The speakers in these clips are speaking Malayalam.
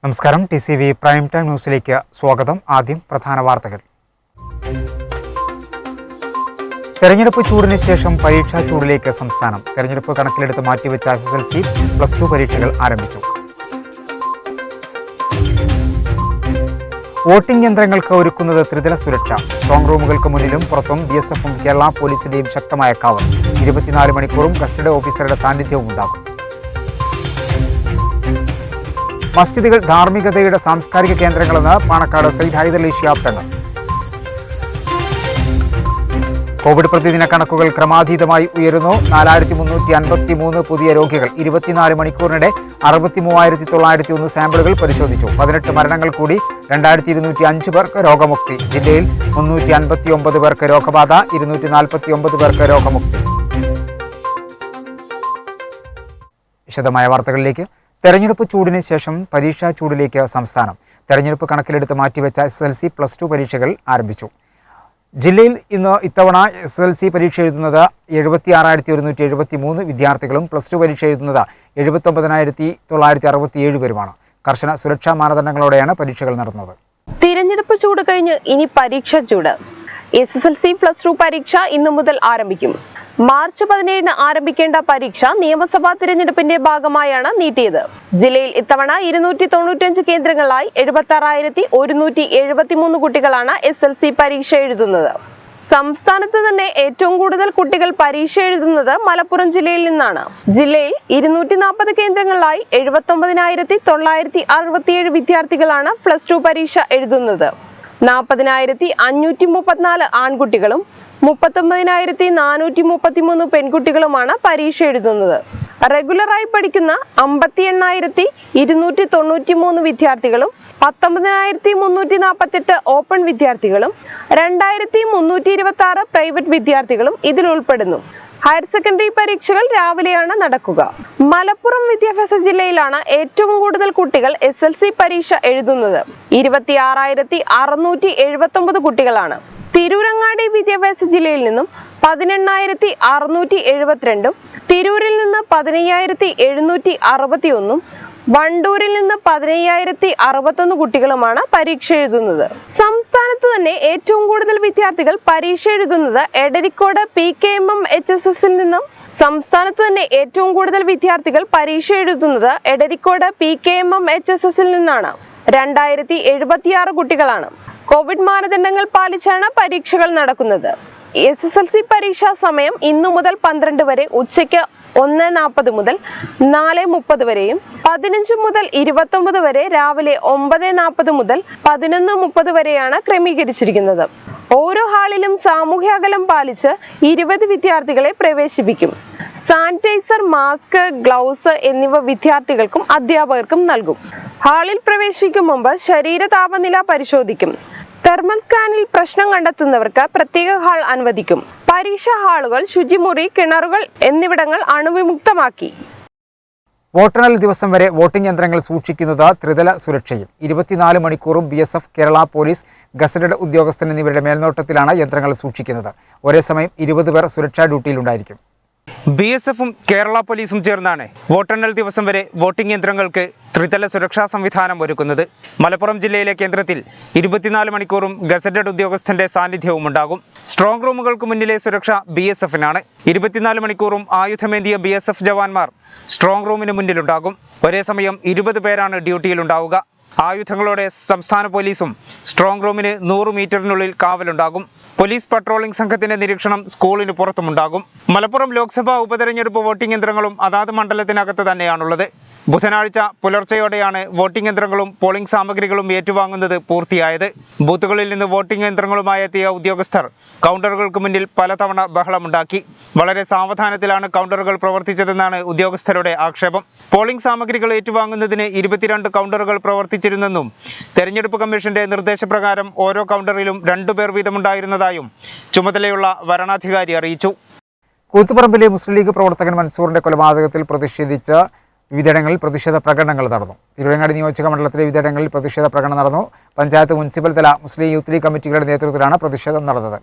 നമസ്കാരം. TCV പ്രൈം ടൈം ന്യൂസിലേക്ക് സ്വാഗതം. ആദ്യം പ്രധാന വാർത്തകൾ. തെരഞ്ഞെടുപ്പ് ചൂടിന് ശേഷം പരീക്ഷാ ചൂടിലേക്ക് സംസ്ഥാനം. തെരഞ്ഞെടുപ്പ് കണക്കിലെടുത്ത് മാറ്റിവെച്ച SSLC, +2 പരീക്ഷകൾ ആരംഭിച്ചു. വോട്ടിംഗ് യന്ത്രങ്ങൾക്ക് ഒരുക്കുന്നത് ത്രിതല സുരക്ഷ. സ്ട്രോങ് റൂമുകൾക്ക് മുന്നിലും പുറത്തും BSFും കേരള പോലീസിന്റെയും ശക്തമായ കാവൽ. 24 മണിക്കൂറും കസ്റ്റഡി ഓഫീസറുടെ സാന്നിധ്യവും ഉണ്ടാകും. മസ്ജിദുകൾ ധാർമ്മികതയുടെ സാംസ്കാരിക കേന്ദ്രങ്ങളെന്ന് പാണക്കാട് സയ്യിദ് ഹൈദരലി ശിഹാബ് തങ്ങൾ. കോവിഡ് പ്രതിദിന കണക്കുകൾ ക്രമാതീതമായി ഉയരുന്നു. 4353 പുതിയ രോഗികൾ. 24 മണിക്കൂറിനിടെ 63,901 സാമ്പിളുകൾ പരിശോധിച്ചു. 18 മരണങ്ങൾ കൂടി. 2205 പേർക്ക് രോഗമുക്തി. ജില്ലയിൽ 359 പേർക്ക് രോഗബാധ. 249 പേർക്ക് രോഗമുക്തി. വിശദമായ വാർത്തകളിലേക്ക്. തെരഞ്ഞെടുപ്പ് ചൂടിന് ശേഷം പരീക്ഷാ ചൂടിലേക്ക് സംസ്ഥാനം. തെരഞ്ഞെടുപ്പ് കണക്കിലെടുത്ത് മാറ്റിവെച്ച SSLC, +2 പരീക്ഷകൾ ആരംഭിച്ചു. ജില്ലയിൽ ഇത്തവണ SSLC പരീക്ഷ എഴുതുന്നത് 76,173 വിദ്യാർത്ഥികളും +2 പരീക്ഷ എഴുതുന്നത് 79,967 പേരുമാണ്. കർശന സുരക്ഷാ മാനദണ്ഡങ്ങളോടെയാണ് പരീക്ഷകൾ നടന്നത്. തിരഞ്ഞെടുപ്പ് ചൂട് കഴിഞ്ഞ് ഇനി പരീക്ഷാ ചൂട്. SSLC, +2 പരീക്ഷ ഇന്നു മുതൽ ആരംഭിക്കും. മാർച്ച് 17 ആരംഭിക്കേണ്ട പരീക്ഷ നിയമസഭാ തിരഞ്ഞെടുപ്പിന്റെ ഭാഗമായാണ് നീട്ടിയത്. ജില്ലയിൽ ഇത്തവണ 295 കേന്ദ്രങ്ങളിലായി 76,173 കുട്ടികളാണ് SSLC പരീക്ഷ എഴുതുന്നത്. സംസ്ഥാനത്ത് തന്നെ ഏറ്റവും കൂടുതൽ കുട്ടികൾ പരീക്ഷ എഴുതുന്നത് മലപ്പുറം ജില്ലയിൽ നിന്നാണ്. ജില്ലയിൽ 240 കേന്ദ്രങ്ങളിലായി 79,967 വിദ്യാർത്ഥികളാണ് +2 പരീക്ഷ എഴുതുന്നത്. 40,534 ആൺകുട്ടികളും 39,433 പെൺകുട്ടികളുമാണ് പരീക്ഷ എഴുതുന്നത്. റെഗുലറായി പഠിക്കുന്ന 58,293 വിദ്യാർത്ഥികളും 19,348 ഓപ്പൺ വിദ്യാർത്ഥികളും 2,326 പ്രൈവറ്റ് വിദ്യാർത്ഥികളും ഇതിൽ ഉൾപ്പെടുന്നു. ഹയർ സെക്കൻഡറി പരീക്ഷകൾ രാവിലെയാണ് നടക്കുക. മലപ്പുറം വിദ്യാഭ്യാസ ജില്ലയിലാണ് ഏറ്റവും കൂടുതൽ കുട്ടികൾ SSLC പരീക്ഷ എഴുതുന്നത്. 26,679 കുട്ടികളാണ്. തിരൂരങ്ങാടി വിദ്യാഭ്യാസ ജില്ലയിൽ നിന്നും 18,672, തിരൂരിൽ നിന്ന് 15,761, വണ്ടൂരിൽ നിന്ന് 15,061 കുട്ടികളുമാണ് പരീക്ഷ എഴുതുന്നത്. സംസ്ഥാനത്ത് തന്നെ ഏറ്റവും കൂടുതൽ വിദ്യാർത്ഥികൾ പരീക്ഷ എഴുതുന്നത് എടരിക്കോട് PKMM HSSൽ നിന്നും. സംസ്ഥാനത്ത് തന്നെ ഏറ്റവും കൂടുതൽ വിദ്യാർത്ഥികൾ പരീക്ഷ എഴുതുന്നത് എടരിക്കോട് PKMM HSSൽ നിന്നാണ്. 2076 കുട്ടികളാണ്. കോവിഡ് മാനദണ്ഡങ്ങൾ പാലിച്ചാണ് പരീക്ഷകൾ നടക്കുന്നത്. SSLC പരീക്ഷാ സമയം ഇന്നു മുതൽ 12 വരെ ഉച്ചയ്ക്ക് 1:40 മുതൽ 4:30 വരെയും 15 മുതൽ 29 വരെ രാവിലെ 9:40 മുതൽ 11:30 വരെയാണ് ക്രമീകരിച്ചിരിക്കുന്നത്. ഓരോ ഹാളിലും സാമൂഹ്യ അകലം പാലിച്ച് 20 വിദ്യാർത്ഥികളെ പ്രവേശിപ്പിക്കും. സാനിറ്റൈസർ, മാസ്ക്, ഗ്ലൗസ് എന്നിവ വിദ്യാർത്ഥികൾക്കും അധ്യാപകർക്കും നൽകും. ഹാളിൽ പ്രവേശിക്കും മുമ്പ് ശരീര താപനില പരിശോധിക്കും. തെർമൽ സ്കാനിൽ പ്രശ്നം കണ്ടെത്തുന്നവർക്ക് പ്രത്യേക ഹാൾ അനുവദിക്കും. പരീക്ഷാ ഹാളുകൾ, ശുചിമുറി, കിണറുകൾ എന്നിവിടങ്ങൾ അണുവിമുക്തമാക്കി. വോട്ടെണ്ണൽ ദിവസം വരെ വോട്ടിംഗ് യന്ത്രങ്ങൾ സൂക്ഷിക്കുന്നത് ത്രിതല സുരക്ഷയിൽ. 24 മണിക്കൂറും BSF, കേരള പോലീസ്, ഗസറ്റഡ് ഉദ്യോഗസ്ഥൻ എന്നിവരുടെ മേൽനോട്ടത്തിലാണ് യന്ത്രങ്ങൾ സൂക്ഷിക്കുന്നത്. ഒരേ സമയം 20 പേർ സുരക്ഷാ ഡ്യൂട്ടിയിലുണ്ടായിരിക്കും. BSFും കേരള പോലീസും ചേർന്നാണ് വോട്ടെണ്ണൽ ദിവസം വരെ വോട്ടിംഗ് യന്ത്രങ്ങൾക്ക് ത്രിതല സുരക്ഷാ സംവിധാനം ഒരുക്കുന്നത്. മലപ്പുറം ജില്ലയിലെ കേന്ദ്രത്തിൽ 24 മണിക്കൂറും ഗസറ്റഡ് ഉദ്യോഗസ്ഥന്റെ സാന്നിധ്യവും ഉണ്ടാകും. സ്ട്രോങ് റൂമുകൾക്ക് മുന്നിലെ സുരക്ഷ BSFനാണ്. 24 മണിക്കൂറും ആയുധമേന്തിയ BSF ജവാന്മാർ സ്ട്രോങ് റൂമിന് മുന്നിലുണ്ടാകും. ഒരേ സമയം 20 പേരാണ് ഡ്യൂട്ടിയിലുണ്ടാവുക. ആയുധങ്ങളോടെ സംസ്ഥാന പോലീസും സ്ട്രോങ് റൂമിന് 100 മീറ്ററിനുള്ളിൽ കാവലുണ്ടാകും. പോലീസ് പട്രോളിംഗ് സംഘത്തിന്റെ നിരീക്ഷണം സ്കൂളിന് പുറത്തുമുണ്ടാകും. മലപ്പുറം ലോക്സഭാ ഉപതെരഞ്ഞെടുപ്പ് വോട്ടിംഗ് യന്ത്രങ്ങളും അതാത് മണ്ഡലത്തിനകത്ത് തന്നെയാണുള്ളത്. ബുധനാഴ്ച പുലർച്ചെയോടെയാണ് വോട്ടിംഗ് യന്ത്രങ്ങളും പോളിംഗ് സാമഗ്രികളും ഏറ്റുവാങ്ങുന്നത് പൂർത്തിയായത്. ബൂത്തുകളിൽ നിന്ന് വോട്ടിംഗ് യന്ത്രങ്ങളുമായി എത്തിയ ഉദ്യോഗസ്ഥർ കൗണ്ടറുകൾക്ക് മുന്നിൽ പലതവണ ബഹളമുണ്ടാക്കി. വളരെ സാവധാനത്തിലാണ് കൗണ്ടറുകൾ പ്രവർത്തിച്ചതെന്നാണ് ഉദ്യോഗസ്ഥരുടെ ആക്ഷേപം. പോളിംഗ് സാമഗ്രികൾ ഏറ്റുവാങ്ങുന്നതിന് 22 കൗണ്ടറുകൾ പ്രവർത്തിച്ചിരുന്നെന്നും തെരഞ്ഞെടുപ്പ് കമ്മീഷന്റെ നിർദ്ദേശപ്രകാരം ഓരോ കൗണ്ടറിലും 2 പേർ വീതമുണ്ടായിരുന്നതായും ചുമതലയുള്ള വരണാധികാരി അറിയിച്ചു. കൂത്തുപറമ്പിലെ മുസ്ലിം ലീഗ് പ്രവർത്തകൻ മൻസൂറിന്റെ കൊലപാതകത്തിൽ പ്രതിഷേധിച്ച് വിവിധയിടങ്ങളിൽ പ്രതിഷേധ പ്രകടനങ്ങൾ നടന്നു. തിരുവരങ്ങാടി നിയോജക മണ്ഡലത്തിലെ വിവിധയിടങ്ങളിൽ പ്രതിഷേധ പ്രകടനം നടന്നു. പഞ്ചായത്ത്, മുനിസിപ്പൽ തല മുസ്ലിം യൂത്ത് ലീഗ് കമ്മിറ്റികളുടെ നേതൃത്വത്തിലാണ് പ്രതിഷേധം നടന്നത്.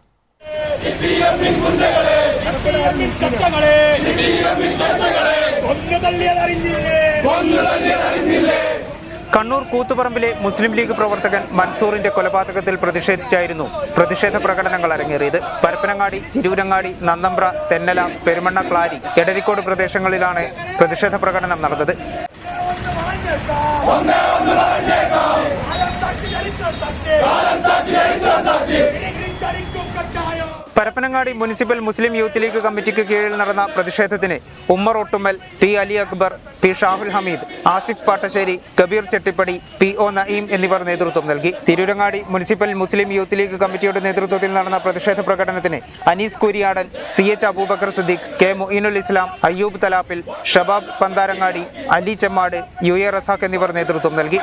കണ്ണൂർ കൂത്തുപറമ്പിലെ മുസ്ലിം ലീഗ് പ്രവർത്തകൻ മൻസൂറിന്റെ കൊലപാതകത്തിൽ പ്രതിഷേധിച്ചായിരുന്നു പ്രതിഷേധ പ്രകടനങ്ങൾ അരങ്ങേറിയത്. പരപ്പനങ്ങാടി, തിരൂരങ്ങാടി, നന്നമ്പ്ര, തെന്നല, പെരുമണ്ണ, ക്ലാരി, എടരിക്കോട് പ്രദേശങ്ങളിലാണ് പ്രതിഷേധ പ്രകടനം നടന്നത്. പരപ്പനങ്ങാടി മുനിസിപ്പൽ മുസ്ലിം യൂത്ത് ലീഗ് കമ്മിറ്റിക്ക് കീഴിൽ നടന്ന പ്രതിഷേധത്തിന് Ummer Ottummal, P Ali Akbar, P Shahul Hameed, Asif Pattasseri, Kabeer Chettippadi, P O Naeem എന്നിവർ നേതൃത്വം നൽകി. തിരൂരങ്ങാടി മുനിസിപ്പൽ മുസ്ലിം യൂത്ത് ലീഗ് കമ്മിറ്റിയുടെ നേതൃത്വത്തിൽ നടന്ന പ്രതിഷേധ പ്രകടനത്തിന് Anees Kuriyadan, CH Aboobacker Siddique, K Mueenul Islam, Ayyoob Thalappil, Shabab Pantharangadi, Ali Chemmad, UA Razak എന്നിവർ നേതൃത്വം നൽകി.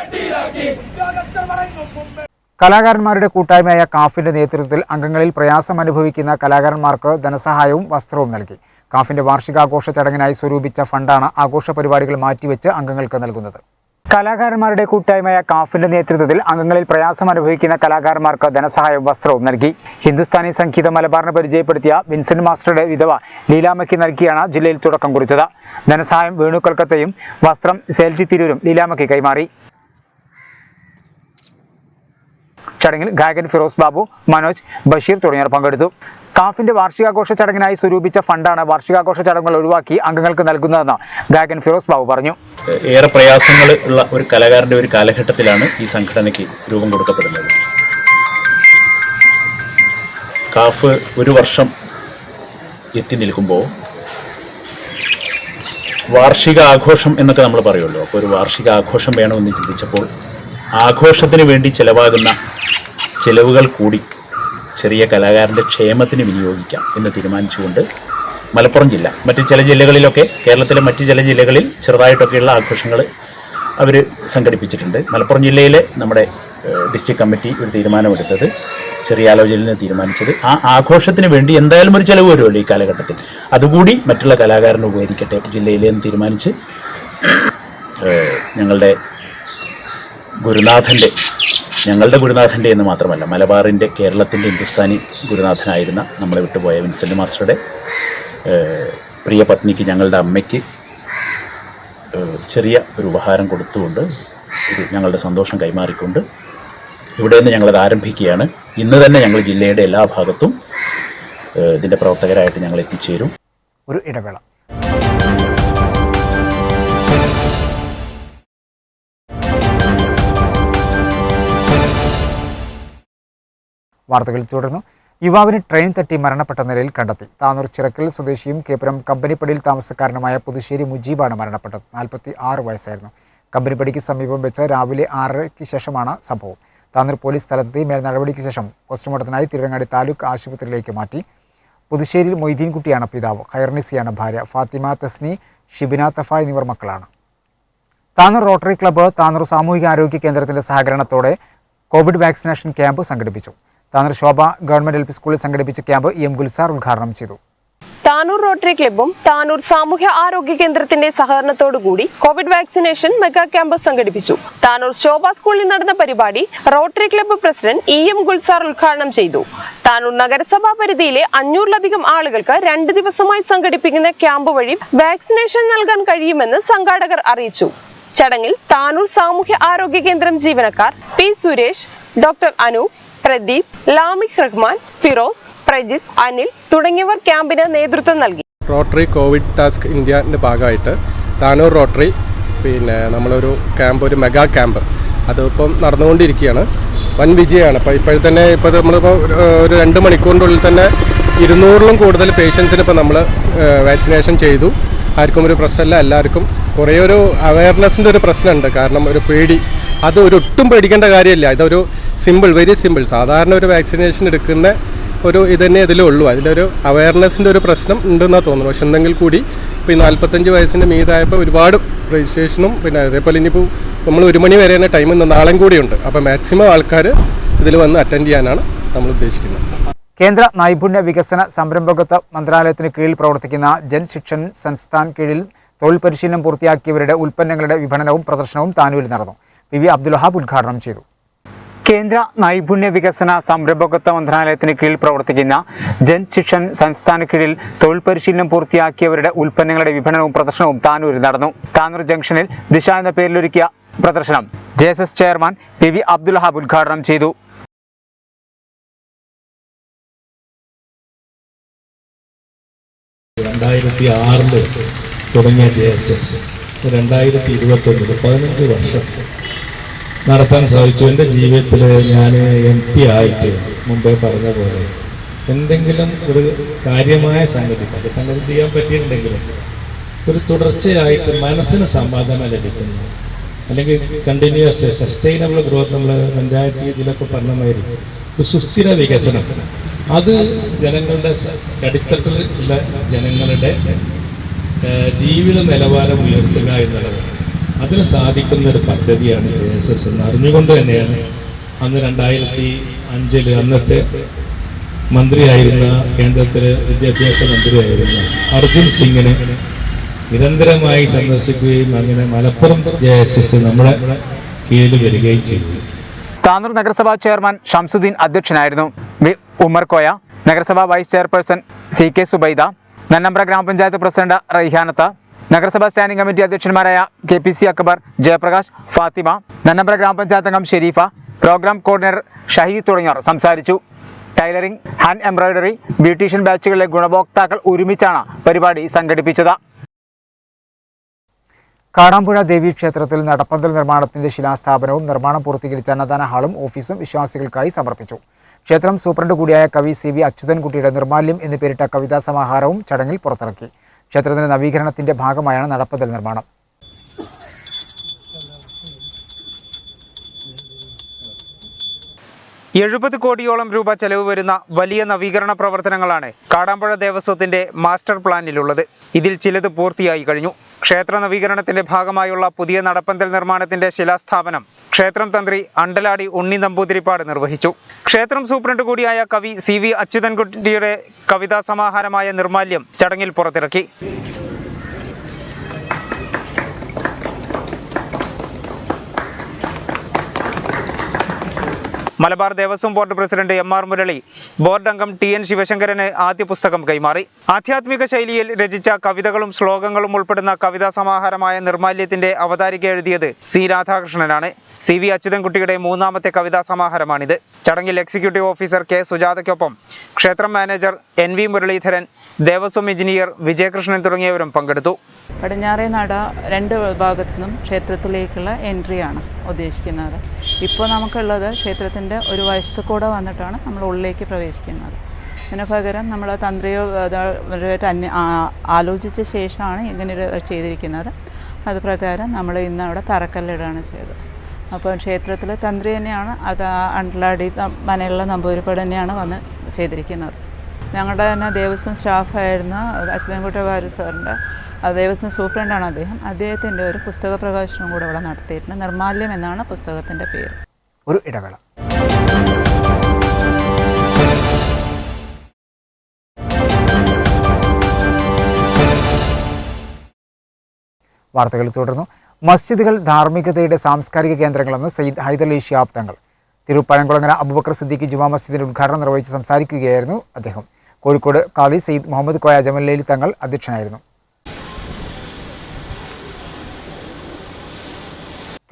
കലാകാരന്മാരുടെ കൂട്ടായ്മയായ കാഫിന്റെ നേതൃത്വത്തിൽ അംഗങ്ങളിൽ പ്രയാസം അനുഭവിക്കുന്ന കലാകാരന്മാർക്ക് ധനസഹായവും വസ്ത്രവും നൽകി. കാഫിന്റെ വാർഷികാഘോഷ ചടങ്ങിനായി സ്വരൂപിച്ച ഫണ്ടാണ് ആഘോഷ പരിപാടികൾ മാറ്റിവെച്ച് അംഗങ്ങൾക്ക് നൽകുന്നത്. കലാകാരന്മാരുടെ കൂട്ടായ്മയായ കാഫിന്റെ നേതൃത്വത്തിൽ അംഗങ്ങളിൽ പ്രയാസം അനുഭവിക്കുന്ന കലാകാരന്മാർക്ക് ധനസഹായവും വസ്ത്രവും നൽകി. ഹിന്ദുസ്ഥാനി സംഗീതം മലബാറിനെ പരിചയപ്പെടുത്തിയ വിൻസെന്റ് മാസ്റ്ററുടെ വിധവ ലീലാമ്മയ്ക്ക് നൽകിയാണ് ജില്ലയിൽ തുടക്കം കുറിച്ചത്. ധനസഹായം വേണു കൊൽക്കത്തയും വസ്ത്രം സേൽറ്റി തിരൂരും ലീലാമ്മയ്ക്ക് കൈമാറി. ചടങ്ങിൽ ഗായകൻ ഫിറോസ് ബാബു, മനോജ്, ബഷീർ തുടങ്ങിയവർ പങ്കെടുത്തു. കാഫിന്റെ വാർഷികാഘോഷ ചടങ്ങിനായി സ്വരൂപിച്ച ഫണ്ടാണ് വാർഷികാഘോഷ ചടങ്ങുകൾ ഒഴിവാക്കി അംഗങ്ങൾക്ക് നൽകുന്നതെന്ന് ഗായകൻ ഫിറോസ് ബാബു പറഞ്ഞു. ഏറെ പ്രയാസങ്ങൾ ഉള്ള ഒരു കലാകാരന്റെ ഒരു കാലഘട്ടത്തിലാണ് ഈ സംഘടനയ്ക്ക് രൂപം കൊടുക്കപ്പെടുന്നത്. കാഫ് ഒരു വർഷം എത്തി നിൽക്കുമ്പോൾ വാർഷിക ആഘോഷം എന്നൊക്കെ നമ്മൾ പറയുമല്ലോ. അപ്പോൾ ഒരു വാർഷിക ആഘോഷം വേണമെന്ന് ചിന്തിച്ചപ്പോൾ ആഘോഷത്തിന് വേണ്ടി ചിലവാകുന്ന ചിലവുകൾ കൂടി ചെറിയ കലാകാരൻ്റെ ക്ഷേമത്തിന് വിനിയോഗിക്കാം എന്ന് തീരുമാനിച്ചുകൊണ്ട് മലപ്പുറം ജില്ല, മറ്റ് ചില ജില്ലകളിലൊക്കെ, കേരളത്തിലെ മറ്റ് ചില ജില്ലകളിൽ ചെറുതായിട്ടൊക്കെയുള്ള ആഘോഷങ്ങൾ അവർ സംഘടിപ്പിച്ചിട്ടുണ്ട്. മലപ്പുറം ജില്ലയിലെ നമ്മുടെ ഡിസ്ട്രിക്ട് കമ്മിറ്റി ഒരു തീരുമാനമെടുത്തത്, ചെറിയ ആലോചനയിൽ തീരുമാനിച്ചത്, ആ ആഘോഷത്തിന് വേണ്ടി എന്തായാലും ഒരു ചിലവ് വരുമല്ലോ ഈ കാലഘട്ടത്തിൽ, അതുകൂടി മറ്റുള്ള കലാകാരന് ഉപകരിക്കട്ടെ ജില്ലയിലെന്ന് തീരുമാനിച്ച് ഞങ്ങളുടെ ഗുരുനാഥൻ്റെ എന്ന് മാത്രമല്ല, മലബാറിൻ്റെ, കേരളത്തിൻ്റെ ഹിന്ദുസ്ഥാനി ഗുരുനാഥനായിരുന്ന നമ്മളെ വിട്ടുപോയ വിൻസെൻ്റ് മാസ്റ്ററുടെ പ്രിയ പത്നിക്ക്, ഞങ്ങളുടെ അമ്മയ്ക്ക് ചെറിയ ഒരു ഉപഹാരം കൊടുത്തുകൊണ്ട് ഞങ്ങളുടെ സന്തോഷം കൈമാറിക്കൊണ്ട് ഇവിടെ നിന്ന് ഞങ്ങളത് ആരംഭിക്കുകയാണ്. ഇന്ന് തന്നെ ഞങ്ങൾ ജില്ലയുടെ എല്ലാ ഭാഗത്തും ഇതിൻ്റെ പ്രവർത്തകരായിട്ട് ഞങ്ങൾ എത്തിച്ചേരും. ഒരു ഇടവേള. വാർത്തകൾ തുടർന്നു. യുവാവിന് ട്രെയിൻ തട്ടി മരണപ്പെട്ട നിലയിൽ കണ്ടെത്തി. താനൂർ ചിറക്കൽ സ്വദേശിയും കേപ്പുരം കമ്പനിപ്പടിയിൽ താമസക്കാരനുമായ പുതുശ്ശേരി മുജീബാണ് മരണപ്പെട്ടത്. 46 വയസ്സായിരുന്നു. കമ്പനിപ്പടിക്ക് സമീപം വെച്ച് രാവിലെ 6:30 ശേഷമാണ് സംഭവം. താനൂർ പോലീസ് സ്ഥലത്തെത്തി മേൽ നടപടിക്ക് ശേഷം പോസ്റ്റ്മോർട്ടത്തിനായി തിരുവങ്ങാടി താലൂക്ക് ആശുപത്രിയിലേക്ക് മാറ്റി. പുതുശ്ശേരിയിൽ മൊയ്തീൻകുട്ടിയാണ് പിതാവ്. ഖൈർനിസിയാണ് ഭാര്യ. ഫാത്തിമ, തസ്നി, ഷിബിന, തഫ എന്നിവർ മക്കളാണ്. താനൂർ റോട്ടറി ക്ലബ്ബ് താനൂർ സാമൂഹികാരോഗ്യ കേന്ദ്രത്തിന്റെ സഹകരണത്തോടെ കോവിഡ് വാക്സിനേഷൻ ക്യാമ്പ് സംഘടിപ്പിച്ചു. താനൂർ ശോഭ ഗവൺമെന്റ് LP സ്കൂളിൽ സംഘടിപ്പിച്ച ക്യാമ്പ് EM ഗുൽസാർ ഉദ്ഘാടനം ചെയ്തു. താനൂർ റോട്ടറി ക്ലബ്ബും താനൂർ സാമൂഹ്യ ആരോഗ്യ കേന്ദ്രത്തിന്റെ സഹകരണത്തോടുകൂടി കോവിഡ് വാക്സിനേഷൻ മെഗാ ക്യാമ്പ് സംഘടിപ്പിച്ചു. താനൂർ ശോഭ സ്കൂളിൽ നടന്ന പരിപാടി rotary club president EM Gulzar ഉദ്ഘാടനം ചെയ്തു. താനൂർ നഗരസഭാ പരിധിയിലെ 500-ലധികം ആളുകൾക്ക് 2 ദിവസമായി സംഘടിപ്പിക്കുന്ന ക്യാമ്പ് വഴി വാക്സിനേഷൻ നൽകാൻ കഴിയുമെന്ന് സംഘാടകർ അറിയിച്ചു. ചടങ്ങിൽ താനൂർ സാമൂഹ്യ ആരോഗ്യ കേന്ദ്രം ജീവനക്കാർ P. സുരേഷ്, ഡോക്ടർ അനു, പ്രദീപ്, ലാമിക് റഹ്മാൻ, ഫിറോസ്, പ്രജിത്ത്, അനിൽ തുടങ്ങിയവർ ക്യാമ്പിന് നേതൃത്വം നൽകി. റോട്ടറി കോവിഡ് ടാസ്ക് ഇന്ത്യൻ്റെ ഭാഗമായിട്ട് താനൂർ റോട്ടറി നമ്മളൊരു ക്യാമ്പ്, ഒരു മെഗാ ക്യാമ്പ് അതിപ്പം നടന്നുകൊണ്ടിരിക്കുകയാണ്. വൻ വിജയമാണ്. ഇപ്പോൾ തന്നെ നമ്മളിപ്പോൾ ഒരു 2 മണിക്കൂറിൻ്റെ ഉള്ളിൽ തന്നെ 200-ലും കൂടുതൽ പേഷ്യൻസിന് ഇപ്പോൾ നമ്മൾ വാക്സിനേഷൻ ചെയ്തു. ആർക്കും ഒരു പ്രശ്നമില്ല. എല്ലാവർക്കും കുറേ ഒരു അവയർനെസ്സിൻ്റെ ഒരു പ്രശ്നമുണ്ട്. കാരണം ഒരു പേടി, അത് ഒട്ടും പേടിക്കേണ്ട കാര്യമില്ല. ഇതൊരു സിമ്പിൾ, വെരി സിമ്പിൾ, സാധാരണ ഒരു വാക്സിനേഷൻ എടുക്കുന്ന ഒരു ഇതന്നെ ഇതിലുള്ളൂ. അതിലൊരു അവയർനെസ്സിൻ്റെ ഒരു പ്രശ്നം ഉണ്ടെന്നാണ് തോന്നുന്നു. പക്ഷെ എന്തെങ്കിൽ കൂടി ഇപ്പോൾ ഈ 45 വയസ്സിൻ്റെ മീതായപ്പോൾ ഒരുപാട് രജിസ്ട്രേഷനും അതേപോലെ ഇനിയിപ്പോൾ നമ്മൾ 1 മണി വരെയാണ് ടൈം, നാളെയും കൂടിയുണ്ട്. അപ്പോൾ മാക്സിമം ആൾക്കാർ ഇതിൽ വന്ന് അറ്റൻഡ് ചെയ്യാനാണ് നമ്മൾ ഉദ്ദേശിക്കുന്നത്. കേന്ദ്ര നൈപുണ്യ വികസന സംരംഭകത്വ മന്ത്രാലയത്തിന് കീഴിൽ പ്രവർത്തിക്കുന്ന ജൻ ശിക്ഷൻ സംസ്ഥാൻ കീഴിൽ തൊഴിൽ പരിശീലനം പൂർത്തിയാക്കിയവരുടെ ഉൽപ്പന്നങ്ങളുടെ വിപണനവും പ്രദർശനവും താനൂരിൽ നടന്നു. PV അബ്ദുൽ വഹാബ് ഉദ്ഘാടനം ചെയ്തു. കേന്ദ്ര നൈപുണ്യ വികസന സംരംഭകത്വ മന്ത്രാലയത്തിന് കീഴിൽ പ്രവർത്തിക്കുന്ന ജൻ ശിക്ഷൻ സംസ്ഥാന കീഴിൽ തൊഴിൽ പരിശീലനം പൂർത്തിയാക്കിയവരുടെ ഉൽപ്പന്നങ്ങളുടെ വിപണനവും പ്രദർശനവും താനൂരിൽ നടന്നു. താനൂർ ജംഗ്ഷനിൽ ദിശ എന്ന പേരിലൊരുക്കിയ പ്രദർശനം JSS chairman PV Abdul Wahab ഉദ്ഘാടനം ചെയ്തു. തുടങ്ങിയ JSS 2021 15 വർഷം നടത്താൻ സാധിച്ചു. എൻ്റെ ജീവിതത്തിൽ ഞാൻ MP ആയിട്ട് മുമ്പേ പറഞ്ഞ പോലെ എന്തെങ്കിലും ഒരു കാര്യമായ സംഗതി ചെയ്യാൻ പറ്റിയിട്ടുണ്ടെങ്കിലും ഒരു തുടർച്ചയായിട്ട് മനസ്സിന് സമാധാനം ലഭിക്കുന്നു, അല്ലെങ്കിൽ കണ്ടിന്യൂസ് സസ്റ്റൈനബിൾ ഗ്രോത്ത്, നമ്മൾ പഞ്ചായത്ത് ഇതിലൊക്കെ പറഞ്ഞ മാതിരി ഒരു സുസ്ഥിര വികസനം, അത് ജനങ്ങളുടെ അടിത്തട്ടിൽ ഉള്ള ജനങ്ങളുടെ ജീവിത നിലവാരം ഉയർത്തുക എന്നുള്ളത് അതിന് സാധിക്കുന്ന ഒരു പദ്ധതിയാണ് JSS എന്ന് അറിഞ്ഞുകൊണ്ട് തന്നെയാണ് അന്ന് 2005 അന്നത്തെ മന്ത്രിയായിരുന്ന കേന്ദ്രത്തിലെ വിദ്യാഭ്യാസ മന്ത്രിയായിരുന്ന അർജുൻ സിംഗിനെ നിരന്തരമായി സന്ദർശിക്കുകയും അങ്ങനെ മലപ്പുറം JSS നമ്മുടെ കീഴിൽ വരികയും ചെയ്തു. താനൂർ നഗരസഭാ ചെയർമാൻ ഷംസുദ്ദീൻ അധ്യക്ഷനായിരുന്നു. ഉമർ കോയ, നഗരസഭാ vice chairperson CK Subaida, Nannambra ഗ്രാമപഞ്ചായത്ത് പ്രസിഡന്റ് റൈഹാനത്ത്, നഗരസഭാ സ്റ്റാൻഡിംഗ് കമ്മിറ്റി അധ്യക്ഷന്മാരായ KPC അക്ബർ, ജയപ്രകാശ്, ഫാത്തിമ, നന്നമ്പ്ര ഗ്രാമപഞ്ചായത്ത് അംഗം ഷെരീഫ, പ്രോഗ്രാം കോർഡിനേറ്റർ ഷഹീദ് തുടങ്ങിയവർ സംസാരിച്ചു. ടൈലറിംഗ്, ഹാൻഡ് എംബ്രോയിഡറി, ബ്യൂട്ടീഷ്യൻ ബാച്ചുകളിലെ ഗുണഭോക്താക്കൾ ഒരുമിച്ചാണ് പരിപാടി സംഘടിപ്പിച്ചത്. കാടാമ്പുഴ ദേവീക്ഷേത്രത്തിൽ നടപ്പന്തൽ നിർമ്മാണത്തിന്റെ ശിലാസ്ഥാപനവും നിർമ്മാണം പൂർത്തീകരിച്ച അന്നദാന ഹാളും ഓഫീസും വിശ്വാസികൾക്കായി സമർപ്പിച്ചു. ക്ഷേത്രം സൂപ്രണ്ട് കൂടിയായ കവി CV അച്യുതൻകുട്ടിയുടെ നിർമാല്യം എന്ന് പേരിട്ട കവിതാ സമാഹാരവും ചടങ്ങിൽ പുറത്തിറക്കി. ക്ഷേത്രത്തിന്റെ നവീകരണത്തിന്റെ ഭാഗമായാണ് നടപ്പന്തൽ നിർമ്മാണം. 70 കോടിയോളം രൂപ ചെലവ് വരുന്ന വലിയ നവീകരണ പ്രവർത്തനങ്ങളാണ് കാടാമ്പുഴ ദേവസ്വത്തിന്റെ മാസ്റ്റർ പ്ലാനിലുള്ളത്. ഇതിൽ ചിലത് പൂർത്തിയായി കഴിഞ്ഞു. ക്ഷേത്ര നവീകരണത്തിന്റെ ഭാഗമായുള്ള പുതിയ നടപ്പന്തൽ നിർമ്മാണത്തിന്റെ ശിലാസ്ഥാപനം ക്ഷേത്രം തന്ത്രി അണ്ടലാടി ഉണ്ണി നമ്പൂതിരിപ്പാട് നിർവഹിച്ചു. ക്ഷേത്രം സൂപ്രണ്ട് കൂടിയായ കവി CV അച്യുതൻകുട്ടിയുടെ കവിതാ സമാഹാരമായ നിർമാല്യം ചടങ്ങിൽ പുറത്തിറക്കി. Malabar Devaswom board president MR Murali board അംഗം TN ശിവശങ്കരന് ആദ്യ പുസ്തകം കൈമാറി. ആധ്യാത്മിക ശൈലിയിൽ രചിച്ച കവിതകളും ശ്ലോകങ്ങളും ഉൾപ്പെടുന്ന കവിതാ സമാഹാരമായ നിർമാല്യത്തിന്റെ അവതാരിക എഴുതിയത് C രാധാകൃഷ്ണനാണ്. CV അച്യുതൻകുട്ടിയുടെ മൂന്നാമത്തെ കവിതാ സമാഹാരമാണിത്. ചടങ്ങിൽ എക്സിക്യൂട്ടീവ് ഓഫീസർ K സുജാതയ്ക്കൊപ്പം ക്ഷേത്രം manager NV Muraleedharan, Devaswom engineer Vijayakrishnan തുടങ്ങിയവരും പങ്കെടുത്തു. പടിഞ്ഞാറേ നട 2 ഭാഗത്തു നിന്നും ക്ഷേത്രത്തിലേക്കുള്ള എൻട്രിയാണ് ഉദ്ദേശിക്കുന്നത്. ഇപ്പോൾ നമുക്കുള്ളത് ക്ഷേത്രത്തിൻ്റെ ഒരു വശത്തു കൂടെ വന്നിട്ടാണ് നമ്മൾ ഉള്ളിലേക്ക് പ്രവേശിക്കുന്നത്. ഇതിന് പകരം നമ്മൾ തന്ത്രിയുമായിട്ട് ആലോചിച്ച ശേഷമാണ് ഇങ്ങനെ ചെയ്തിരിക്കുന്നത്. അത് പ്രകാരം നമ്മൾ ഇന്ന് അവിടെ തറക്കല്ലിടുകയാണ് ചെയ്തത്. അപ്പോൾ ക്ഷേത്രത്തിൽ തന്ത്രി തന്നെയാണ്, അത് അണ്ടലാടി മനയുള്ള നമ്പൂതിരിപ്പാട് തന്നെയാണ് വന്ന് ചെയ്തിരിക്കുന്നത്. ഞങ്ങളുടെ തന്നെ ദേവസ്വം സ്റ്റാഫായിരുന്ന അച്യുതൻകുട്ടി വാര്യർ സാറിൻ്റെ ദേവസ്വം സൂപ്രണ്ടാണ് അദ്ദേഹത്തിൻ്റെ ഒരു പുസ്തക പ്രകാശനം കൂടെ ഇവിടെ നടത്തിയിട്ടുണ്ട്. നിർമാല്യം എന്നാണ് പുസ്തകത്തിൻ്റെ പേര്. ഒരു ഇടവേള. വാർത്തകൾ തുടർന്നു. മസ്ജിദുകൾ ധാർമ്മികതയുടെ സാംസ്കാരിക കേന്ദ്രങ്ങളെന്ന് സയ്യിദ് ഹൈദരലി ശിഹാബ് തങ്ങൾ. തിരുപ്പഴംകുളങ്ങര അബൂബക്കർ സിദ്ദീഖ് ജുമാ മസ്ജിദിന്റെ ഉദ്ഘാടനം നിർവഹിച്ച് സംസാരിക്കുകയായിരുന്നു അദ്ദേഹം. കോഴിക്കോട് ഖാദി സയ്യിദ് മുഹമ്മദ് കോയ ജമലലി തങ്ങൾ അധ്യക്ഷനായിരുന്നു.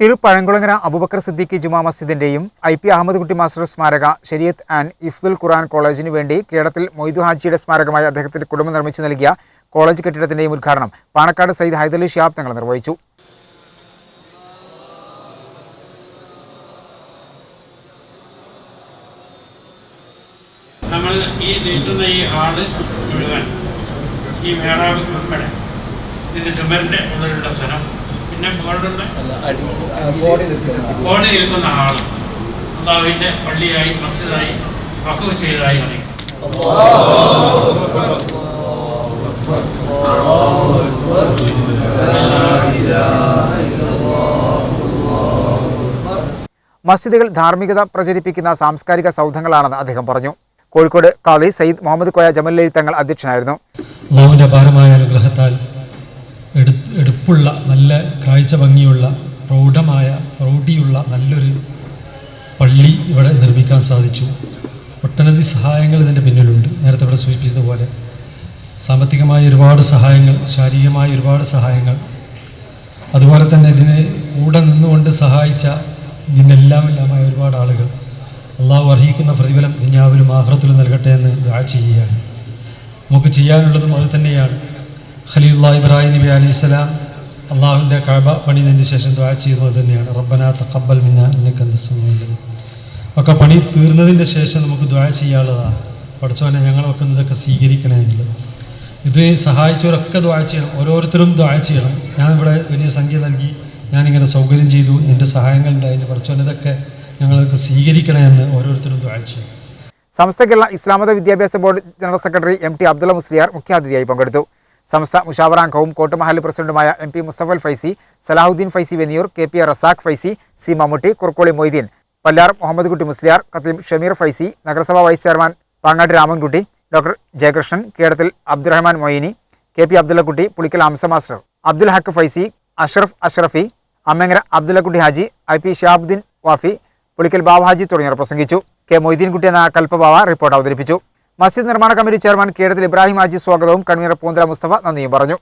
തിരുപ്പഴംകുളങ്ങര അബൂബക്കർ സിദ്ദീഖ് ജുമാ മസ്ജിദിന്റെയും IP അഹമ്മദ് കുട്ടി മാസ്റ്റർ സ്മാരക ശരീഅത്ത് ആൻഡ് ഇഫ്ദുൽ ഖുർആൻ കോളേജിനു വേണ്ടി കേരളത്തിൽ മൊയ്തു ഹാജിയുടെ സ്മാരകമായി അദ്ദേഹത്തിന്റെ കുടുംബം നിർമ്മിച്ചു നൽകിയ കോളേജ് കെട്ടിടത്തിന്റെയും ഉദ്ഘാടനം പാണക്കാട് സയ്യിദ് ഹൈദരലി ശിഹാബ് തങ്ങൾ നിർവഹിച്ചു. നമ്മൾ ഈ നീട്ടുന്ന ഈ ഹാള് മുഴുവൻ, ഈ മേറാവ് ഉൾപ്പെടെ ഇതിൻ്റെ ചുമരിൻ്റെ ഉള്ളിലുള്ള സ്ഥലം, പിന്നെ കോണി നിൽക്കുന്ന ഹാള് അള്ളാഹുവിൻ്റെ പള്ളിയായി മസ്ജിദായി വഖഫ് ചെയ്തതായി അറിയിക്കും. മസ്ജിദുകൾ ധാർമ്മികത പ്രചരിപ്പിക്കുന്ന സാംസ്കാരിക സൗധങ്ങളാണെന്ന് അദ്ദേഹം പറഞ്ഞു. കോഴിക്കോട് ഖാദി സയ്യിദ് മുഹമ്മദ് കോയ ജമലലി തങ്ങൾ അധ്യക്ഷനായിരുന്നു. അല്ലാഹുവിൻ്റെ അപാരമായ അനുഗ്രഹത്താൽ എടുപ്പുള്ള, നല്ല കാഴ്ച ഭംഗിയുള്ള, പ്രൗഢിയുള്ള നല്ലൊരു പള്ളി ഇവിടെ നിർമ്മിക്കാൻ സാധിച്ചു. ഒട്ടനവധി സഹായങ്ങൾ ഇതിൻ്റെ പിന്നിലുണ്ട്. നേരത്തെ ഇവിടെ സൂചിപ്പിച്ചതുപോലെ സാമ്പത്തികമായ ഒരുപാട് സഹായങ്ങൾ, ശാരീരികമായ ഒരുപാട് സഹായങ്ങൾ, അതുപോലെ തന്നെ ഇതിന് കൂടെ നിന്നുകൊണ്ട് സഹായിച്ച ഇതിനെല്ലാമെല്ലാമായ ഒരുപാട് ആളുകൾ. അള്ളാഹു അർഹിക്കുന്ന പ്രതിഫലം ദുനിയാവിലും ആഖിറത്തിലും നൽകട്ടെ എന്ന് ദുആ ചെയ്യുകയാണ്. നമുക്ക് ചെയ്യാനുള്ളതും അത് തന്നെയാണ്. ഖലീലുല്ലാഹി ഇബ്രാഹിം നബി അലൈഹിസ്സലാം അള്ളാഹുവിൻ്റെ കഅബ പണിതിന് ശേഷം ദുആ ചെയ്യുന്നത് തന്നെയാണ്, റബ്ബനാ തഖബ്ബൽ മിന്നാ ഇന്നക അൻതസ് സമീഉൽ അലീം. ഒക്കെ പണി തീർന്നതിൻ്റെ ശേഷം നമുക്ക് ദുആ ചെയ്യാനുള്ളതാണ്. പഠിച്ചവനെ ഞങ്ങളൊക്കെ ഇതൊക്കെ സ്വീകരിക്കണേ എന്നുള്ളത്. ഇത് സഹായിച്ചവരൊക്കെ ദുആ ചെയ്യണം, ഓരോരുത്തരും ദുആ ചെയ്യണം. ഞാൻ ഇവിടെ വലിയ സംഖ്യ നൽകി, ഞാനിങ്ങനെ സൗകര്യം ചെയ്തു, എൻ്റെ സഹായങ്ങളുണ്ടായിരുന്നു, പഠിച്ചവനെ ഇതൊക്കെ ഞങ്ങളൊക്കെ സ്വീകരിക്കണേ എന്ന് ഓരോരുത്തരും ദുആ ചെയ്യണം. സമസ്ത Kerala Islamatha Vidyabhyasa board general secretary MT Abdulla Musliyar മുഖ്യാതിഥിയായി പങ്കെടുത്തു. സമസ്ത മുഷാവറാംഗവും കോട്ടുമഹൽ പ്രസിഡന്റുമായ MP Mustafal Faizy, Salahuddin Faizy Venniyur, KP Razak Faizy, C Mammootty, Kurukkoli Moideen, Pallar Muhammad കുട്ടി മുസ്ലിയാർ, ഖത്തീബ് ഷമീർ ഫൈസി, നഗരസഭാ vice chairman Pangattu Ramankutty, doctor Jayakrishnan, Kedathil Abdurahman Moyni, KP Abdullakutty, Pulikkal Hamza master, Abdul Haq Faizy, Ashrafi, Ammangara Abdullakutty Haji, IP Shabuddeen Wafi, Pulikkal Baba Haji തുടങ്ങിയവർ പ്രസംഗിച്ചു. K മൊയ്തീൻകുട്ടി എന്ന കൽപ്പബാവ റിപ്പോർട്ട് അവതരിപ്പിച്ചു. മസ്ജിദ് നിർമ്മാണ കമ്മിറ്റി ചെയർമാൻ കേടത്തിൽ ഇബ്രാഹിം ഹാജി സ്വാഗതവും കൺവീനർ പൂന്തല മുസ്തഫ നന്ദിയും പറഞ്ഞു.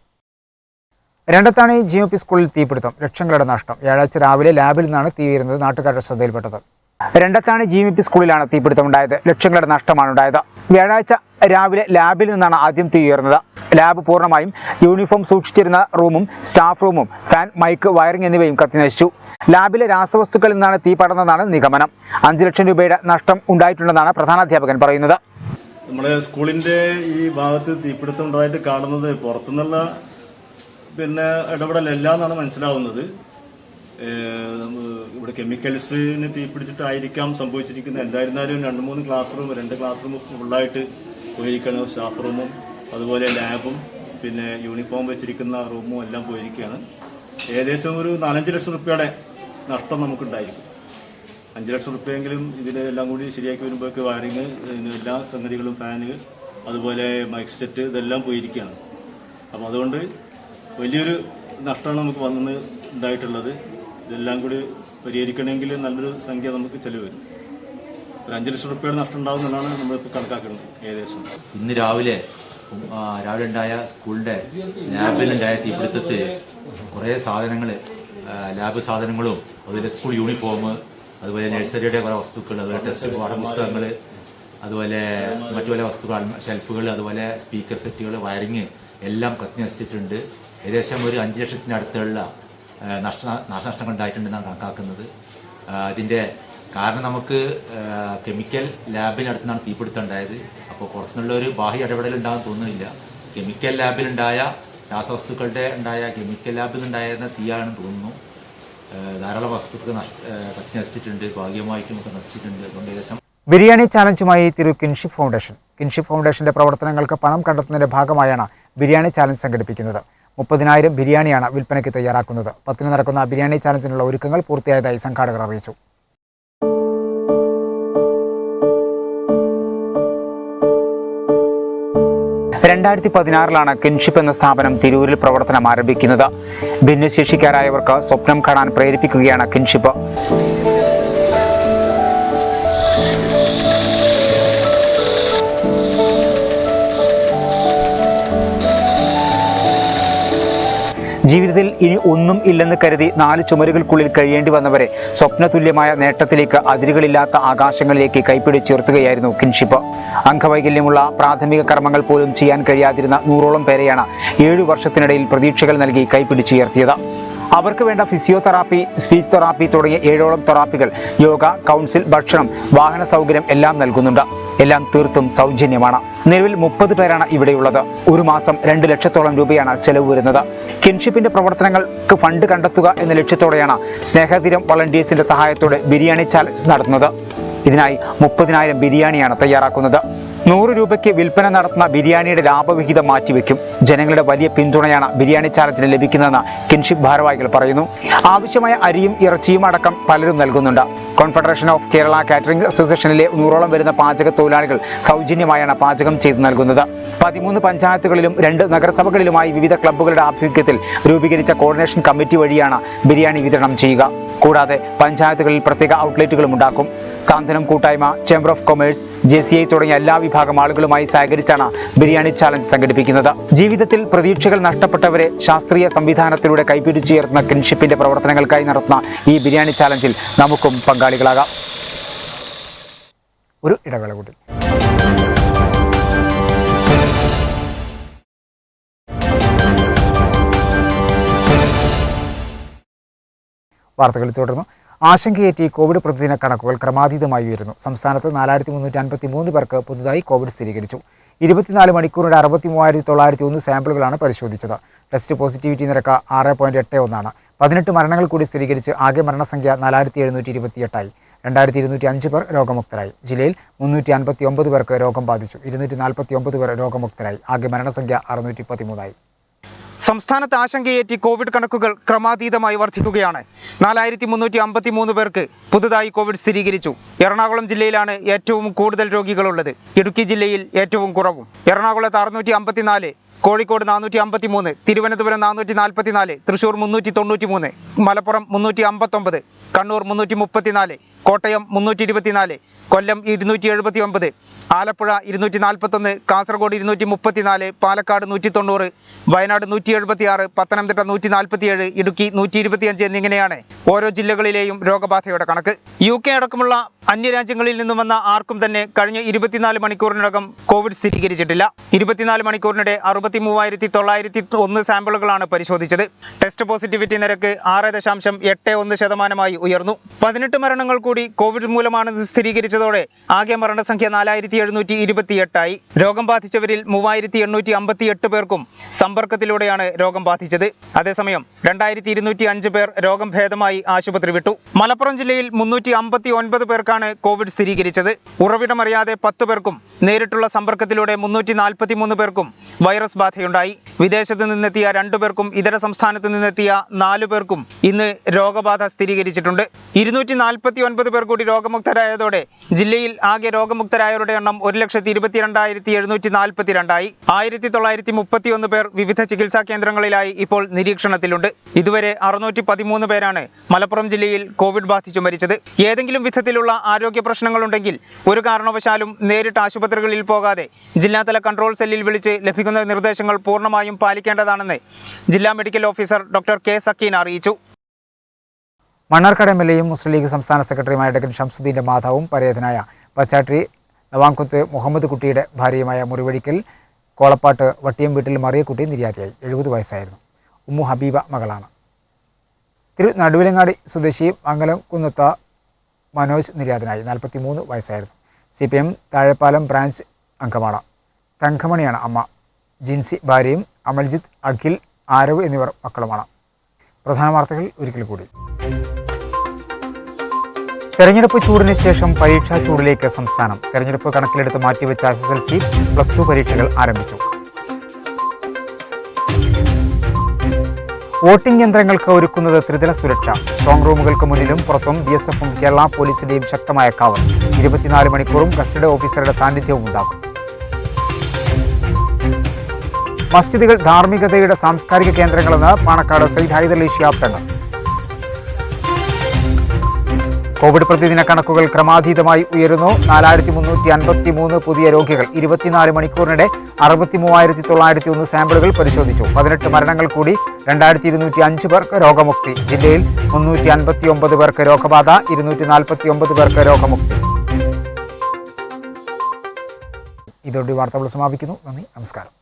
രണ്ടത്താണി GMP സ്കൂളിൽ തീപിടുത്തം, ലക്ഷങ്ങളുടെ നഷ്ടം. വ്യാഴാഴ്ച രാവിലെ ലാബിൽ നിന്നാണ് തീ ഉയരുന്നത് നാട്ടുകാരുടെ ശ്രദ്ധയിൽപ്പെട്ടത്. രണ്ടത്താണി GMP സ്കൂളിലാണ് തീപിടുത്തമുണ്ടായത്. ലക്ഷങ്ങളുടെ നഷ്ടമാണ് ഉണ്ടായത്. വ്യാഴാഴ്ച രാവിലെ ലാബിൽ നിന്നാണ് ആദ്യം തീ ഉയർന്നത്. ലാബ് പൂർണ്ണമായും യൂണിഫോം സൂക്ഷിച്ചിരുന്ന റൂമും സ്റ്റാഫ് റൂമും ഫാൻ, മൈക്ക്, വയറിംഗ് എന്നിവയും കത്തിനശിച്ചു. ലാബിലെ രാസവസ്തുക്കളിൽ നിന്നാണ് തീ പടർന്നതാണ് നിഗമനം. 5 ലക്ഷം രൂപയുടെ നഷ്ടം ഉണ്ടായിട്ടുണ്ടെന്നാണ് പ്രധാനാധ്യാപകൻ പറയുന്നത്. നമ്മുടെ സ്കൂളിന്റെ ഈ ഭാഗത്ത് തീപിടുത്തം ഉണ്ടായിട്ട് കാണുന്നത് പുറത്തുനിന്നുള്ള ഇടപെടലല്ല എന്നാണ് മനസ്സിലാവുന്നത്. ഇവിടെ കെമിക്കൽസിന് തീപിടിച്ചിട്ടായിരിക്കാം സംഭവിച്ചിരിക്കുന്നത്. എന്തായിരുന്നാലും 2-3 ക്ലാസ് റൂം, 2 ക്ലാസ് റൂം ഫുള്ളായിട്ട് പോയിരിക്കുകയാണ്. സ്റ്റാഫ് റൂമും അതുപോലെ ലാബും പിന്നെ യൂണിഫോം വെച്ചിരിക്കുന്ന റൂമും എല്ലാം പോയിരിക്കുകയാണ്. ഏകദേശം ഒരു 4-5 ലക്ഷം രൂപയുടെ നഷ്ടം നമുക്കുണ്ടായിരിക്കും. 5 ലക്ഷം രൂപയെങ്കിലും ഇതിലെല്ലാം കൂടി ശരിയാക്കി വരുമ്പോഴേക്ക് വയറിങ്, എല്ലാ സംഗതികളും, ഫാന്, അതുപോലെ മൈക്ക് സെറ്റ് ഇതെല്ലാം പോയിരിക്കുകയാണ്. അപ്പോൾ അതുകൊണ്ട് വലിയൊരു നഷ്ടമാണ് നമുക്ക് ഉണ്ടായിട്ടുള്ളത്. ഇതെല്ലാം കൂടി പരിഹരിക്കണമെങ്കിൽ നല്ലൊരു സംഖ്യ നമുക്ക് ചെലവ് വരും. ഒരു 5 ലക്ഷം രൂപയുടെ നഷ്ടം ഉണ്ടാകുമെന്നാണ് നമ്മളിപ്പോൾ കണക്കാക്കുന്നത് ഏകദേശം. ഇന്ന് രാവിലെ ഉണ്ടായ സ്കൂളിൻ്റെ ലാബിലുണ്ടായ തീപിടുത്തത്തിൽ കുറേ സാധനങ്ങൾ, ലാബ് സാധനങ്ങളും അതുപോലെ സ്കൂൾ യൂണിഫോം, അതുപോലെ നഴ്സറിയുടെ കുറേ വസ്തുക്കൾ, അതുപോലെ ടെക്സ്റ്റ് പാഠപുസ്തകങ്ങൾ, അതുപോലെ മറ്റു പല വസ്തുക്കൾ, ഷെൽഫുകൾ, അതുപോലെ സ്പീക്കർ സെറ്റുകൾ, വയറിങ് എല്ലാം കത്തിനശിച്ചിട്ടുണ്ട്. ഏകദേശം ഒരു 5 ലക്ഷത്തിനടുത്തുള്ള നാശനഷ്ടങ്ങൾ ഉണ്ടായിട്ടുണ്ടെന്നാണ് കണക്കാക്കുന്നത്. ഇതിൻ്റെ കാരണം നമുക്ക് കെമിക്കൽ ലാബിനടുത്താണ് തീപിടുത്തം ഉണ്ടായത്. അപ്പോൾ പുറത്തുനിന്നുള്ള ഒരു ബാഹ്യ ഇടപെടൽ ഉണ്ടാകാൻ തോന്നുന്നില്ല. കെമിക്കൽ ലാബിലുണ്ടായ രാസവസ്തുക്കളുടെ കെമിക്കൽ ലാബിൽ നിന്നുണ്ടായിരുന്ന തീയാണെന്ന് തോന്നുന്നു. ധാരാളം വസ്തുക്കൾ നശിച്ചിട്ടുണ്ട്, ഭാഗികമായിട്ടും ഒക്കെ നശിച്ചിട്ടുണ്ട്. അതുകൊണ്ട് ഏകദേശം ബിരിയാണി ചാലഞ്ചുമായി കിൻഷിപ്പ് ഫൗണ്ടേഷൻ. കിൻഷിപ്പ് ഫൗണ്ടേഷന്റെ പ്രവർത്തനങ്ങൾക്ക് പണം കണ്ടെത്തുന്നതിന്റെ ഭാഗമായാണ് ബിരിയാണി ചാലഞ്ച് സംഘടിപ്പിക്കുന്നത്. 30,000 ബിരിയാണിയാണ് വിൽപ്പനയ്ക്ക് തയ്യാറാക്കുന്നത്. 10-ന് നടക്കുന്ന ബിരിയാണി ചാലഞ്ചിനുള്ള ഒരുക്കങ്ങൾ പൂർത്തിയായതായി സംഘാടകർ അറിയിച്ചു. ലാണ് കിൻഷിപ്പ് എന്ന സ്ഥാപനം തിരൂരിൽ പ്രവർത്തനം ആരംഭിക്കുന്നത്. ഭിന്നശേഷിക്കാരായവർക്ക് സ്വപ്നം കാണാൻ പ്രേരിപ്പിക്കുകയാണ് കിൻഷിപ്പ്. ജീവിതത്തിൽ ഇനി ഒന്നും ഇല്ലെന്ന് കരുതി 4 ചുമരുകൾക്കുള്ളിൽ കഴിയേണ്ടി വന്നവരെ സ്വപ്നതുല്യമായ നേട്ടത്തിലേക്ക്, അതിരുകളില്ലാത്ത ആകാശങ്ങളിലേക്ക് കൈപ്പിടിച്ചുയർത്തുകയായിരുന്നു കിൻഷിപ്പ്. അംഗവൈകല്യമുള്ള പ്രാഥമിക കർമ്മങ്ങൾ പോലും ചെയ്യാൻ കഴിയാതിരുന്ന 100ഓളം പേരെയാണ് 7 വർഷത്തിനിടയിൽ പ്രതീക്ഷകൾ നൽകി കൈപ്പിടിച്ചുയർത്തിയത്. അവർക്ക് വേണ്ട ഫിസിയോതെറാപ്പി, സ്പീച്ച് തെറാപ്പി തുടങ്ങിയ 7ഓളം തെറാപ്പികൾ, യോഗ, കൗൺസിൽ, ഭക്ഷണം, വാഹന സൗകര്യം എല്ലാം നൽകുന്നുണ്ട്. എല്ലാം തീർത്തും സൗജന്യമാണ്. നിലവിൽ 30 പേരാണ് ഇവിടെയുള്ളത്. ഒരു മാസം 2 ലക്ഷത്തോളം രൂപയാണ് ചെലവ് വരുന്നത്. കിൻഷിപ്പിന്റെ പ്രവർത്തനങ്ങൾക്ക് ഫണ്ട് കണ്ടെത്തുക എന്ന ലക്ഷ്യത്തോടെയാണ് സ്നേഹതീരം വളണ്ടിയേഴ്സിന്റെ സഹായത്തോടെ ബിരിയാണി ചാലഞ്ച് നടത്തുന്നത്. ഇതിനായി 30,000 ബിരിയാണിയാണ് തയ്യാറാക്കുന്നത്. 100 രൂപയ്ക്ക് വിൽപ്പന നടത്തുന്ന ബിരിയാണിയുടെ ലാഭവിഹിതം മാറ്റിവെക്കും. ജനങ്ങളുടെ വലിയ പിന്തുണയാണ് ബിരിയാണി ചാലഞ്ചിന് ലഭിക്കുന്നതെന്ന് കിൻഷിപ്പ് ഭാരവാഹികൾ പറയുന്നു. ആവശ്യമായ അരിയും ഇറച്ചിയും അടക്കം പലരും നൽകുന്നുണ്ട്. കോൺഫെഡറേഷൻ ഓഫ് കേരള കാറ്ററിംഗ് അസോസിയേഷനിലെ 100ഓളം വരുന്ന പാചക തൊഴിലാളികൾ സൗജന്യമായാണ് പാചകം ചെയ്തു നൽകുന്നത്. 13 പഞ്ചായത്തുകളിലും 2 നഗരസഭകളിലുമായി വിവിധ ക്ലബ്ബുകളുടെ ആഭിമുഖ്യത്തിൽ രൂപീകരിച്ച കോർഡിനേഷൻ കമ്മിറ്റി വഴിയാണ് ബിരിയാണി വിതരണം ചെയ്യുക. കൂടാതെ പഞ്ചായത്തുകളിൽ പ്രത്യേക ഔട്ട്ലെറ്റുകളും ഉണ്ടാക്കും. സാന്ത്വനം കൂട്ടായ്മ, ചേംബർ ഓഫ് കൊമേഴ്സ്, JCI തുടങ്ങിയ എല്ലാ വിഭാഗം ആളുകളുമായി സഹകരിച്ചാണ് ബിരിയാണി ചാലഞ്ച് സംഘടിപ്പിക്കുന്നത്. ജീവിതത്തിൽ പ്രതീക്ഷകൾ നഷ്ടപ്പെട്ടവരെ ശാസ്ത്രീയ സംവിധാനത്തിലൂടെ കൈപിടിച്ചുയർത്തുന്ന കിൻഷിപ്പിന്റെ പ്രവർത്തനങ്ങൾക്കായി നടത്തുന്ന ഈ ബിരിയാണി ചാലഞ്ചിൽ നമുക്കും പങ്കാളികളാകാം. ഒരു ഇടവേള കൂടി. വാർത്തകൾ തുടർന്നു. ആശങ്കയേറ്റി കോവിഡ് പ്രതിദിന കണക്കുകൾ ക്രമാതീതമായി ഉയരുന്നു. സംസ്ഥാനത്ത് 4353 പേർക്ക് പുതുതായി കോവിഡ് സ്ഥിരീകരിച്ചു. 24 മണിക്കൂറിന്റെ 63,901 സാമ്പിളുകളാണ് പരിശോധിച്ചത്. ടെസ്റ്റ് പോസിറ്റിവിറ്റി നിരക്ക് 6.81 ആണ്. 18 മരണങ്ങൾ കൂടി സ്ഥിരീകരിച്ച് ആകെ മരണസംഖ്യ 4728ആയി. 2205 പേർ രോഗമുക്തരായി. ജില്ലയിൽ 359 പേർക്ക് രോഗം ബാധിച്ചു. 249 പേർ രോഗമുക്തരായി. ആകെ മരണസംഖ്യ 613ആയി. സംസ്ഥാനത്ത് ആശങ്കയേറ്റി കോവിഡ് കണക്കുകൾ ക്രമാതീതമായി വർദ്ധിക്കുകയാണ്. 4353 പേർക്ക് പുതുതായി കോവിഡ് സ്ഥിരീകരിച്ചു. എറണാകുളം ജില്ലയിലാണ് ഏറ്റവും കൂടുതൽ രോഗികളുള്ളത്. ഇടുക്കി ജില്ലയിൽ ഏറ്റവും കുറവും. എറണാകുളത്ത് 654, കോഴിക്കോട് 453, തിരുവനന്തപുരം 444, തൃശൂർ 393, മലപ്പുറം 359, കണ്ണൂർ 334, കോട്ടയം 324, കൊല്ലം 279, ആലപ്പുഴ 241, കാസർഗോഡ് 234, പാലക്കാട് 190, വയനാട് 176, പത്തനംതിട്ട 147, ഇടുക്കി 125 എന്നിങ്ങനെയാണ് ഓരോ ജില്ലകളിലെയും രോഗബാധയുടെ കണക്ക്. UK അടക്കമുള്ള അന്യരാജ്യങ്ങളിൽ നിന്നും വന്ന ആർക്കും തന്നെ കഴിഞ്ഞ 24 മണിക്കൂറിനകം കോവിഡ് സ്ഥിരീകരിച്ചിട്ടില്ല. 24 മണിക്കൂറിനിടെ 63,901 സാമ്പിളുകളാണ് പരിശോധിച്ചത്. ടെസ്റ്റ് പോസിറ്റിവിറ്റി നിരക്ക് 6.81% ഉയർന്നു. 18 മരണങ്ങൾ കൂടി കോവിഡ് മൂലമാണെന്ന് സ്ഥിരീകരിച്ചതോടെ ആകെ മരണസംഖ്യ 4728ആയി. രോഗം ബാധിച്ചവരിൽ 3858 പേർക്കും സമ്പർക്കത്തിലൂടെയാണ് രോഗം ബാധിച്ചത്. അതേസമയം 2205 പേർ രോഗം ഭേദമായി ആശുപത്രി വിട്ടു. മലപ്പുറം ജില്ലയിൽ 359 പേർക്കാണ് കോവിഡ് സ്ഥിരീകരിച്ചത്. ഉറവിടമറിയാതെ 10 പേർക്കും നേരിട്ടുള്ള സമ്പർക്കത്തിലൂടെ 343 പേർക്കും വൈറസ് ബാധയുണ്ടായി. വിദേശത്ത് നിന്നെത്തിയ 2 പേർക്കും ഇതര സംസ്ഥാനത്ത് നിന്നെത്തിയ 4 പേർക്കും ഇന്ന് രോഗബാധ സ്ഥിരീകരിച്ചിട്ടുണ്ട്. 249 പേർ കൂടി രോഗമുക്തരായതോടെ ജില്ലയിൽ ആകെ രോഗമുക്തരായവരുടെ എണ്ണം 1,22,742ആയി. 1931 പേർ വിവിധ ചികിത്സാ കേന്ദ്രങ്ങളിലായി ഇപ്പോൾ നിരീക്ഷണത്തിലുണ്ട്. ഇതുവരെ 613 പേരാണ് മലപ്പുറം ജില്ലയിൽ കോവിഡ് ബാധിച്ചു മരിച്ചത്. ഏതെങ്കിലും വിധത്തിലുള്ള ആരോഗ്യ പ്രശ്നങ്ങളുണ്ടെങ്കിൽ ഒരു കാരണവശാലും നേരിട്ട് ആശുപത്രികളിൽ പോകാതെ ജില്ലാതല കൺട്രോൾ സെല്ലിൽ വിളിച്ച് ലഭിക്കുന്ന നിർദ്ദേശങ്ങൾ പൂർണ്ണമായും പാലിക്കേണ്ടതാണെന്ന് ജില്ലാ medical officer doctor K. Sakeen അറിയിച്ചു. മണ്ണാർക്കാട് MLAയും മുസ്ലിം ലീഗ് സംസ്ഥാന സെക്രട്ടറിയുമായ ഡക്കൻ ഷംസുദ്ദീൻ്റെ മാതാവും പരേതനായ പച്ചാട്രി നവാംകുത്ത് മുഹമ്മദ് കുട്ടിയുടെ ഭാര്യയുമായ മുറിവഴിക്കൽ കോളപ്പാട്ട് വട്ടിയം വീട്ടിൽ മറിയക്കുട്ടി നിര്യാതയായി. 70 വയസ്സായിരുന്നു. ഉമ്മു ഹബീബ മകളാണ്. നടുവിലങ്ങാടി സ്വദേശി മംഗലം കുന്നത്ത മനോജ് നിര്യാതനായി. 43 വയസ്സായിരുന്നു. CPM താഴെപ്പാലം ബ്രാഞ്ച് അംഗമാണ്. തങ്കമണിയാണ് അമ്മ. ജിൻസി ഭാര്യയും അമൽജിത്ത്, അഖിൽ, ആരവ് എന്നിവർ മക്കളുമാണ്. പ്രധാന വാർത്തകൾ ഒരിക്കൽ കൂടി. തെരഞ്ഞെടുപ്പ് ചൂടിന് ശേഷം പരീക്ഷാ ചൂടിലേക്ക് സംസ്ഥാനം. തെരഞ്ഞെടുപ്പ് കണക്കിലെടുത്ത് മാറ്റിവെച്ച SSLC, +2 പരീക്ഷകൾ ആരംഭിച്ചു. വോട്ടിംഗ് യന്ത്രങ്ങൾക്ക് ഒരുക്കുന്നത് ത്രിതല സുരക്ഷ. സ്ട്രോങ് റൂമുകൾക്ക് മുന്നിലും പുറത്തും BSFും കേരള പോലീസിന്റെയും ശക്തമായ കാവൽ. 24 മണിക്കൂറും കസ്റ്റഡി ഓഫീസറുടെ സാന്നിധ്യവും ഉണ്ടാകും. മസ്ജിദുകൾ ധാർമ്മികതയുടെ സാംസ്കാരിക കേന്ദ്രങ്ങളെന്ന് പാണക്കാട് സയ്യിദ് ഹൈദരലി ശിഹാബ് തങ്ങൾ. കോവിഡ് പ്രതിദിന കണക്കുകൾ ക്രമാതീതമായി ഉയരുന്നു. 4353 പുതിയ രോഗികൾ. 24 മണിക്കൂറിനിടെ 63,901 സാമ്പിളുകൾ പരിശോധിച്ചു. 18 മരണങ്ങൾ കൂടി. 2205 പേർക്ക് രോഗമുക്തി. ജില്ലയിൽ 359 പേർക്ക് രോഗബാധ. 249 പേർക്ക് രോഗമുക്തി. ഇതോടെ വാർത്തകൾ സമാപിക്കുന്നു. നന്ദി, നമസ്കാരം.